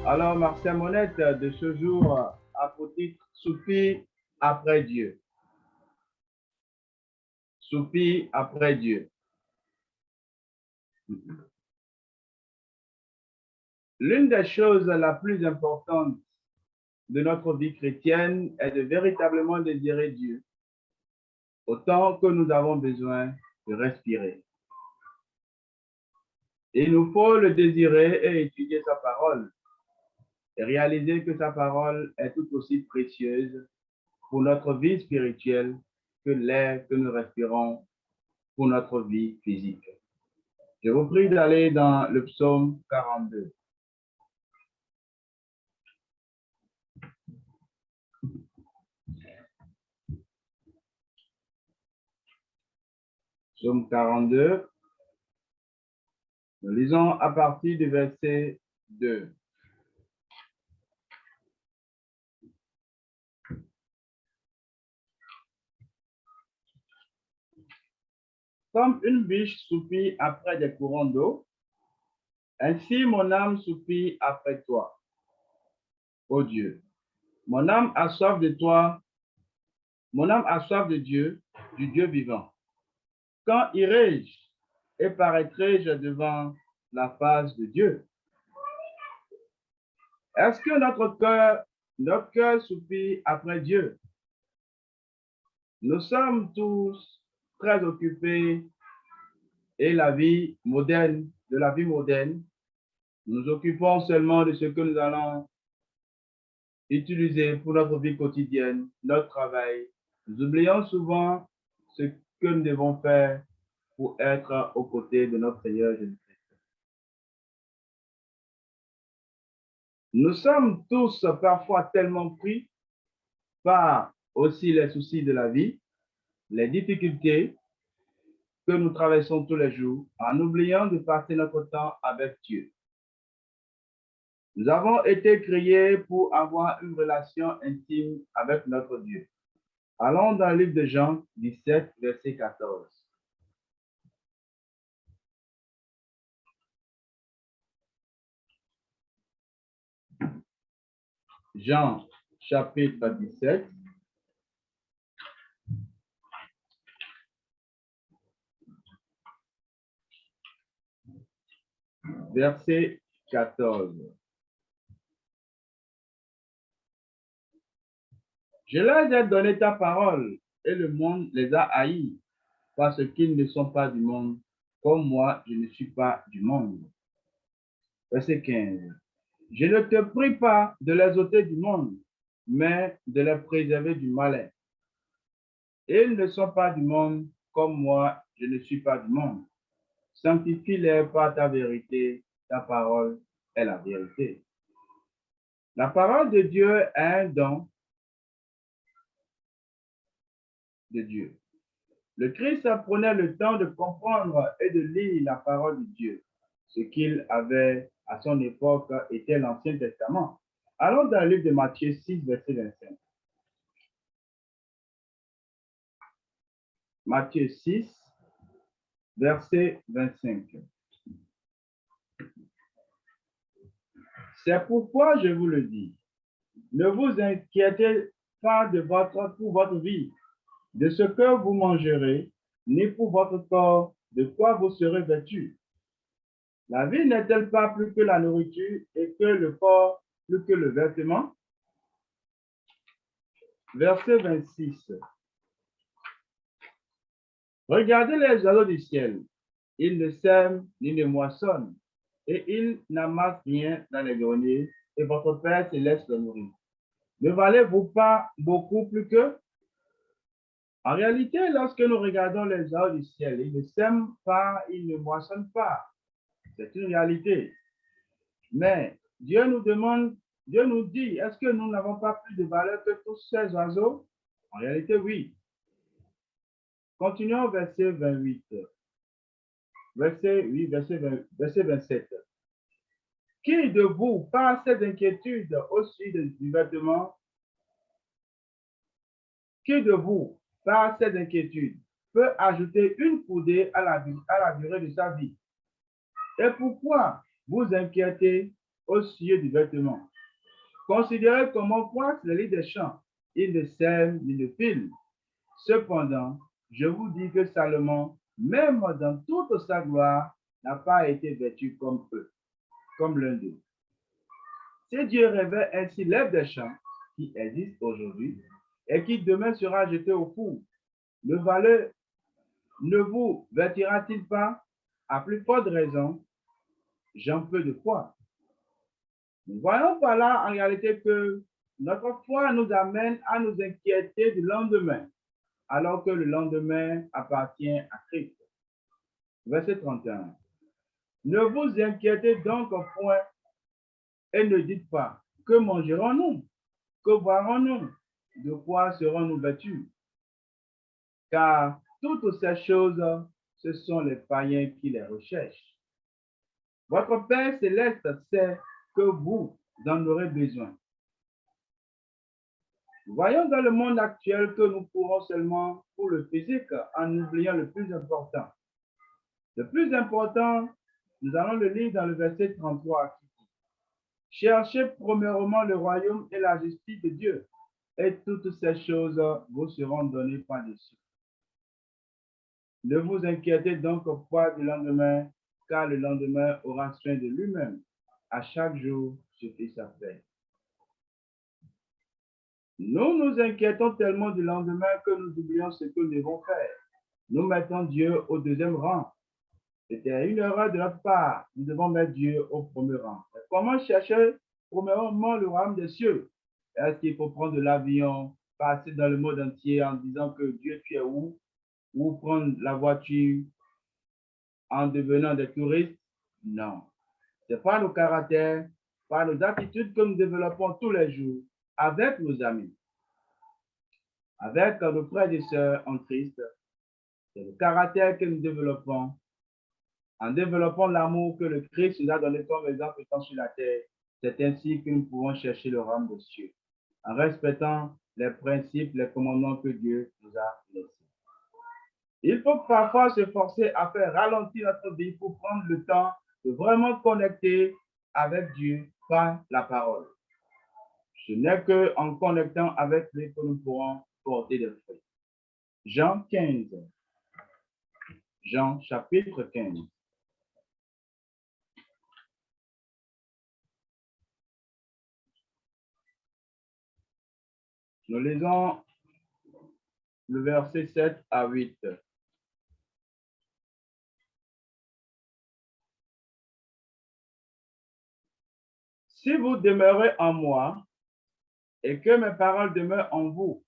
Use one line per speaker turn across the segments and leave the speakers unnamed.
Alors, ma sermonnette de ce jour a pour titre Soupir après Dieu. Soupir après Dieu. L'une des choses la plus importantes de notre vie chrétienne est de véritablement désirer Dieu, autant que nous avons besoin de respirer. Il nous faut le désirer et étudier sa parole et réaliser que sa parole est tout aussi précieuse pour notre vie spirituelle que l'air que nous respirons pour notre vie physique. Je vous prie d'aller dans le psaume 42. Psaume 42. Nous lisons à partir du verset 2. Comme une biche soupire après des courants d'eau, ainsi mon âme soupire après toi, ô Dieu. Mon âme a soif de toi, mon âme a soif de Dieu, du Dieu vivant. Quand irai-je et paraîtrai-je devant la face de Dieu? Est-ce que notre cœur soupire après Dieu? Nous sommes tous très occupés et de la vie moderne, nous nous occupons seulement de ce que nous allons utiliser pour notre vie quotidienne, notre travail. Nous oublions souvent ce que nous devons faire pour être aux côtés de notre Seigneur Jésus-Christ. Nous sommes tous parfois tellement pris par aussi les soucis de la vie, les difficultés que nous traversons tous les jours, en oubliant de passer notre temps avec Dieu. Nous avons été créés pour avoir une relation intime avec notre Dieu. Allons dans le livre de Jean 17, verset 14. Jean, chapitre 17. Verset 14. Je leur ai donné ta parole et le monde les a haïs parce qu'ils ne sont pas du monde, comme moi je ne suis pas du monde. Verset 15. Je ne te prie pas de les ôter du monde, mais de les préserver du malin. Ils ne sont pas du monde, comme moi je ne suis pas du monde. Sanctifie-les par ta vérité, ta parole est la vérité. La parole de Dieu est un don de Dieu. Le Christ prenait le temps de comprendre et de lire la parole de Dieu. Ce qu'il avait à son époque était l'Ancien Testament. Allons dans le livre de Matthieu 6, verset 25. Matthieu 6, verset 25. C'est pourquoi je vous le dis, ne vous inquiétez pas pour votre vie, de ce que vous mangerez, ni pour votre corps, de quoi vous serez vêtus. La vie n'est-elle pas plus que la nourriture et que le corps plus que le vêtement? Verset 26. Regardez les oiseaux du ciel. Ils ne sèment ni ne moissonnent, et ils n'amassent rien dans les greniers, et votre Père céleste le nourrit. Ne valez-vous pas beaucoup plus qu'eux? En réalité, lorsque nous regardons les oiseaux du ciel, ils ne sèment pas, ils ne moissonnent pas. C'est une réalité. Mais Dieu nous dit, est-ce que nous n'avons pas plus de valeur que tous ces oiseaux? En réalité, oui. Continuons au verset 28. Verset 27. Qui de vous, par cette inquiétude au sujet du vêtement, qui de vous, par cette inquiétude, peut ajouter une coudée à la durée de sa vie? Et pourquoi vous inquiétez, au sujet du vêtement. Considérez comment croissent les lits des champs. Ils ne sèment ni ne filent. Cependant, je vous dis que Salomon, même dans toute sa gloire, n'a pas été vêtu comme eux, comme l'un d'eux. Si Dieu révèle ainsi l'herbe des champs qui existe aujourd'hui et qui demain sera jeté au four, ne vous vêtira-t-il pas? À plus forte raison, j'en peu de foi. Nous voyons par là en réalité que notre foi nous amène à nous inquiéter du lendemain, alors que le lendemain appartient à Christ. Verset 31. Ne vous inquiétez donc point et ne dites pas, que mangerons-nous? Que boirons-nous? De quoi serons-nous vêtus? Car toutes ces choses, ce sont les païens qui les recherchent. Votre Père céleste sait que vous en aurez besoin. Voyons dans le monde actuel que nous courons seulement pour le physique en oubliant le plus important. Le plus important, nous allons le lire dans le verset 33. Cherchez premièrement le royaume et la justice de Dieu, et toutes ces choses vous seront données par-dessus. Ne vous inquiétez donc pas du lendemain, car le lendemain aura soin de lui-même. À chaque jour suffit sa peine. Nous nous inquiétons tellement du lendemain que nous oublions ce que nous devons faire. Nous mettons Dieu au deuxième rang. C'était une erreur de notre part. Nous devons mettre Dieu au premier rang. Et comment chercher premièrement le royaume des cieux? Est-ce qu'il faut prendre de l'avion, passer dans le monde entier en disant que Dieu tu es où? Ou prendre la voiture en devenant des touristes? Non. Ce n'est pas nos caractères, pas nos attitudes que nous développons tous les jours avec nos amis, avec nos frères et sœurs en Christ. C'est le caractère que nous développons en développant l'amour que le Christ nous a donné comme exemple étant sur la terre. C'est ainsi que nous pouvons chercher le royaume des cieux, en respectant les principes, les commandements que Dieu nous a laissés. Il faut parfois se forcer à faire ralentir notre vie pour prendre le temps de vraiment connecter avec Dieu par la parole. Ce n'est qu'en connectant avec lui que nous pourrons porter des fruits. Jean 15. Jean chapitre 15. Nous lisons le verset 7 à 8. Si vous demeurez en moi et que mes paroles demeurent en vous,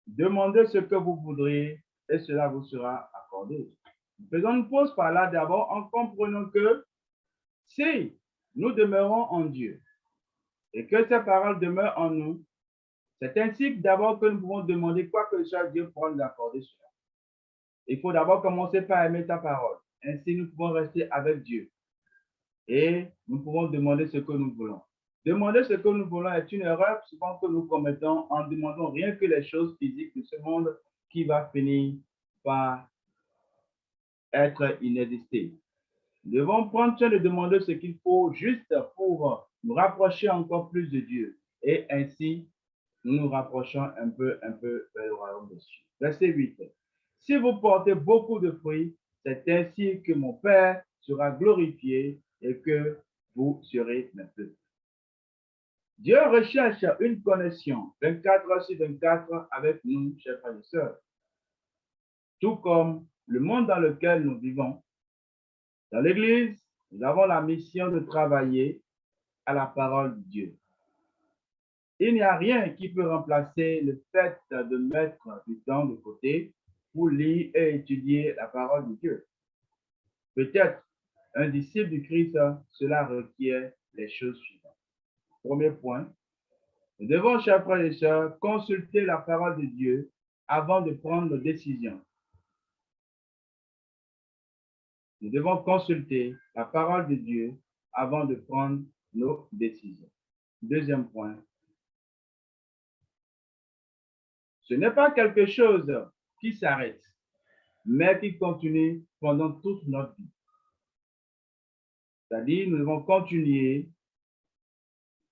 demandez ce que vous voudriez et cela vous sera accordé. Faisons une pause par là d'abord en comprenant que si nous demeurons en Dieu et que ses paroles demeurent en nous, c'est ainsi d'abord que nous pouvons demander quoi que soit Dieu pour nous accorder cela. Il faut d'abord commencer par aimer ta parole. Ainsi, nous pouvons rester avec Dieu et nous pouvons demander ce que nous voulons. Demander ce que nous voulons est une erreur souvent que nous commettons en demandant rien que les choses physiques de ce monde qui va finir par être inexisté. Nous devons prendre soin de demander ce qu'il faut juste pour nous rapprocher encore plus de Dieu. Et ainsi, nous nous rapprochons un peu vers le royaume des cieux. Verset 8. Si vous portez beaucoup de fruits, c'est ainsi que mon Père sera glorifié et que vous serez mes peuples. Dieu recherche une connexion 24 heures sur 24 avec nous, chers frères et sœurs. Tout comme le monde dans lequel nous vivons. Dans l'Église, nous avons la mission de travailler à la parole de Dieu. Il n'y a rien qui peut remplacer le fait de mettre du temps de côté pour lire et étudier la parole de Dieu. Peut-être un disciple du Christ, cela requiert les choses suivantes. Premier point, nous devons, chers frères et sœurs, consulter la parole de Dieu avant de prendre nos décisions. Nous devons consulter la parole de Dieu avant de prendre nos décisions. Deuxième point, ce n'est pas quelque chose qui s'arrête, mais qui continue pendant toute notre vie. C'est-à-dire, nous devons continuer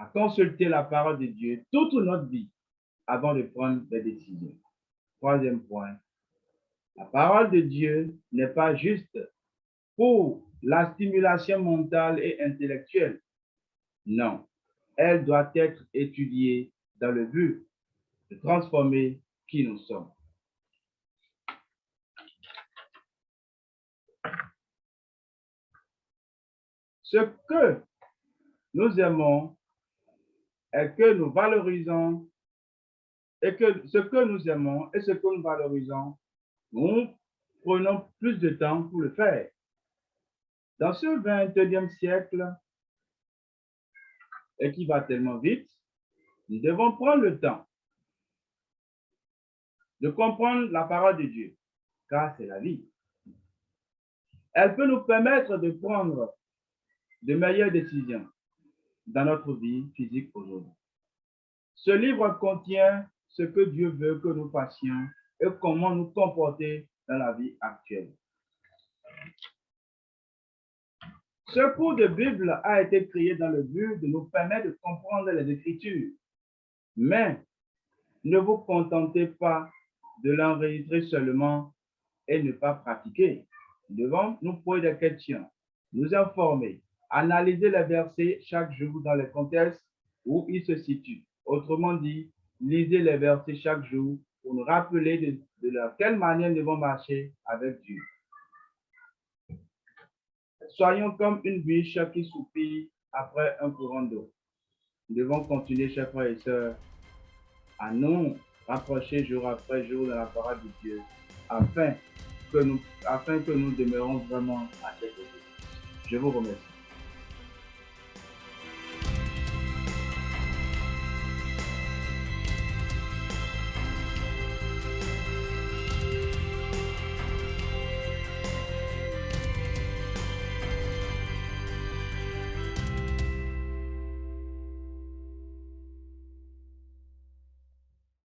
à consulter la parole de Dieu toute notre vie avant de prendre des décisions. Troisième point, la parole de Dieu n'est pas juste pour la stimulation mentale et intellectuelle. Non, elle doit être étudiée dans le but de transformer qui nous sommes. Ce que nous aimons et que nous valorisons, et que ce que nous aimons et ce que nous valorisons, nous prenons plus de temps pour le faire. Dans ce 21e siècle, et qui va tellement vite, nous devons prendre le temps de comprendre la parole de Dieu, car c'est la vie. Elle peut nous permettre de prendre de meilleures décisions dans notre vie physique aujourd'hui. Ce livre contient ce que Dieu veut que nous fassions et comment nous comporter dans la vie actuelle. Ce cours de Bible a été créé dans le but de nous permettre de comprendre les Écritures. Mais ne vous contentez pas de l'enregistrer seulement et ne pas pratiquer. Nous devons nous poser des questions, nous informer, analyser les versets chaque jour dans le contexte où ils se situent. Autrement dit, lisez les versets chaque jour pour nous rappeler de quelle manière nous devons marcher avec Dieu. Soyons comme une biche qui soupire après un courant d'eau. Nous devons continuer, chers frères et sœurs, à nous rapprocher jour après jour de la parole de Dieu, afin que nous demeurons vraiment à cette église. Je vous remercie.